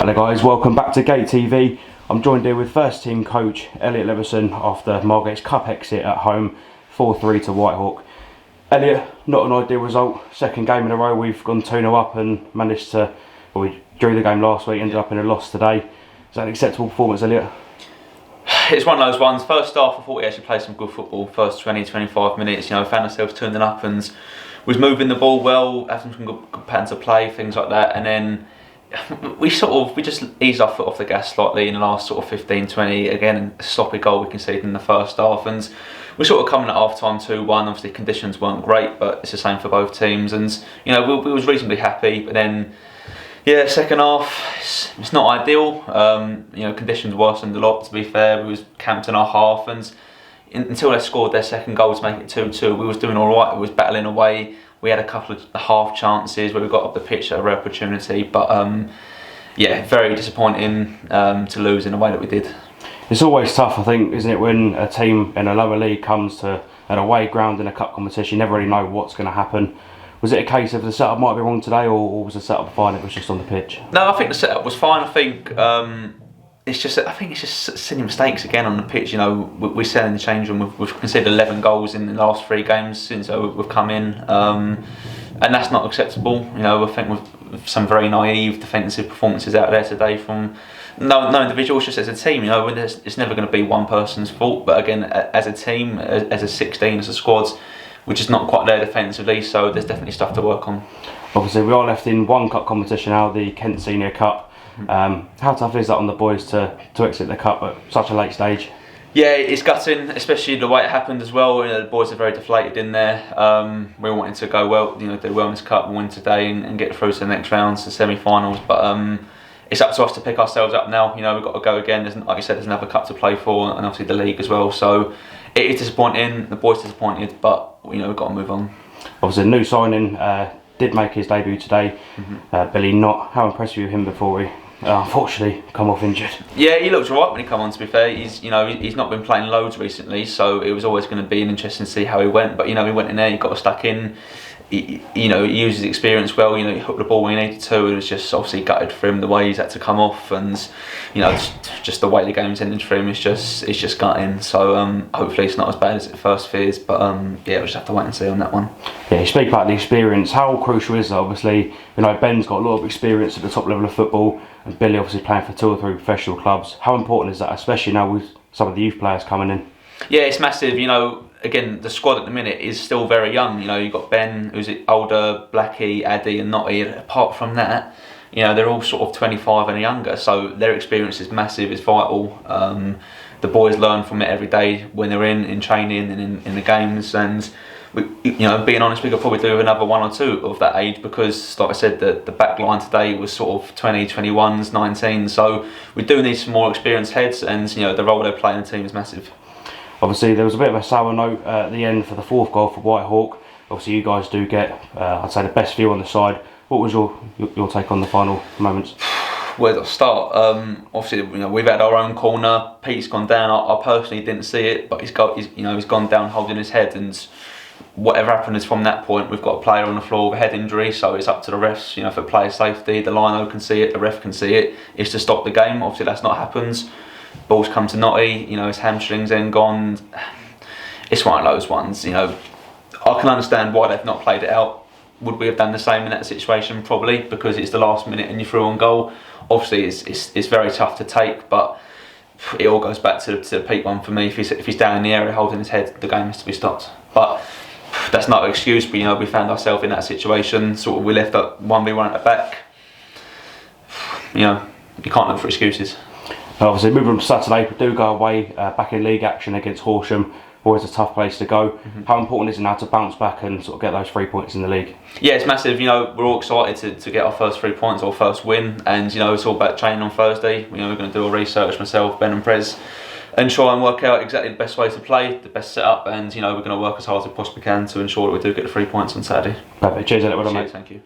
Hello guys, welcome back to GateTV. I'm joined here with first team coach Elliot Leveson after Margate's Cup exit at home, 4-3 to Whitehawk. Elliot, not an ideal result. Second game in a row we've gone 2-0 up and managed to, well, we drew the game last week, ended up in a loss today. Is that an acceptable performance, Elliot? It's one of those ones. First half I thought we actually played some good football. First 20-25 minutes, found ourselves turning up and was moving the ball well, having some good patterns of play, things like that, and then we just eased our foot off the gas slightly in the last sort of 15-20. Again, a sloppy goal we conceded in the first half, and we're sort of coming at half time 2-1. Obviously conditions weren't great, but it's the same for both teams, and we was reasonably happy. But then second half it's not ideal. Conditions worsened a lot, to be fair. We was camped in our half, and until they scored their second goal to make it 2-2, we was doing all right. We was battling away. We had a couple of half chances where we got up the pitch at a rare opportunity, but very disappointing to lose in the way that we did. It's always tough, I think, isn't it, when a team in a lower league comes to an away ground in a cup competition. You never really know what's going to happen. Was it a case of the setup might be wrong today, or was the setup fine? It was just on the pitch. No, I think the setup was fine. I think it's just silly mistakes again on the pitch. We said in the change room we've conceded 11 goals in the last 3 games since we've come in, and that's not acceptable. I think with some very naive defensive performances out there today from no individuals, just as a team. It's never going to be one person's fault, but again, as a team, as a 16, as a squad, we're just not quite there defensively. So there's definitely stuff to work on. Obviously, we are left in one cup competition now, the Kent Senior Cup. How tough is that on the boys to exit the cup at such a late stage? Yeah, it's gutting, especially the way it happened as well. The boys are very deflated in there. We wanted to go well, do well in this cup and win today and get through to the next rounds, the semi-finals. But it's up to us to pick ourselves up now. We've got to go again. Like I said, there's another cup to play for, and obviously the league as well. So it is disappointing. The boys are disappointed, but we've got to move on. Obviously, a new signing did make his debut today. Billy Knott. How impressed were you with him before he unfortunately come off injured? Yeah, he looked right when he come on, to be fair. He's not been playing loads recently, so it was always going to be interesting to see how he went. But he went in there, he got stuck in. He used his experience well. He hooked the ball when he needed to. It was just obviously gutted for him the way he's had to come off, and just the way the game's ended for him. It's just gutting. So hopefully it's not as bad as it first fears. But we'll just have to wait and see on that one. Yeah, you speak about the experience. How crucial is that? Obviously, Ben's got a lot of experience at the top level of football, and Billy obviously playing for 2 or 3 professional clubs. How important is that, especially now with some of the youth players coming in? Yeah, it's massive. Again, the squad at the minute is still very young. You've got Ben, who's older, Blackie, Addy and Notty. Apart from that, they're all sort of 25 and younger, so their experience is massive, it's vital. The boys learn from it every day when they're in training and in the games, and being honest, we could probably do another 1 or 2 of that age, because like I said, the back line today was sort of 20, 21s, 19s, so we do need some more experienced heads, and the role they play in the team is massive. Obviously there was a bit of a sour note at the end for the 4th goal for Whitehawk. Obviously you guys do get, I'd say, the best view on the side. What was your take on the final moments? Where do I start? Obviously, we've had our own corner. Pete's gone down. I personally didn't see it, but he's gone down holding his head, and whatever happened is from that point. We've got a player on the floor with a head injury, so it's up to the refs. For player safety, the lino can see it, the ref can see it. It's to stop the game. Obviously, that's not happened. Ball's come to Notty. His hamstrings then gone. It's one of those ones. I can understand why they've not played it out. Would we have done the same in that situation? Probably, because it's the last minute and you threw on goal. Obviously, it's very tough to take, but it all goes back to the Pete one for me. If he's down in the area holding his head, the game has to be stopped. But that's not an excuse. But we found ourselves in that situation. Sort of, we left up 1v1 at the back. You can't look for excuses. Obviously, moving on to Saturday, we do go away back in league action against Horsham. Always a tough place to go. How important is it now to bounce back and sort of get those 3 points in the league? Yeah, it's massive. We're all excited to get our first 3 points or first win, and it's all about training on Thursday. We're going to do our research, myself, Ben and Prez, and try and work out exactly the best way to play, the best setup, and we're going to work as hard as we possibly can to ensure that we do get the 3 points on Saturday. Perfect. Cheers, Elliot. Well done, mate. Thank you.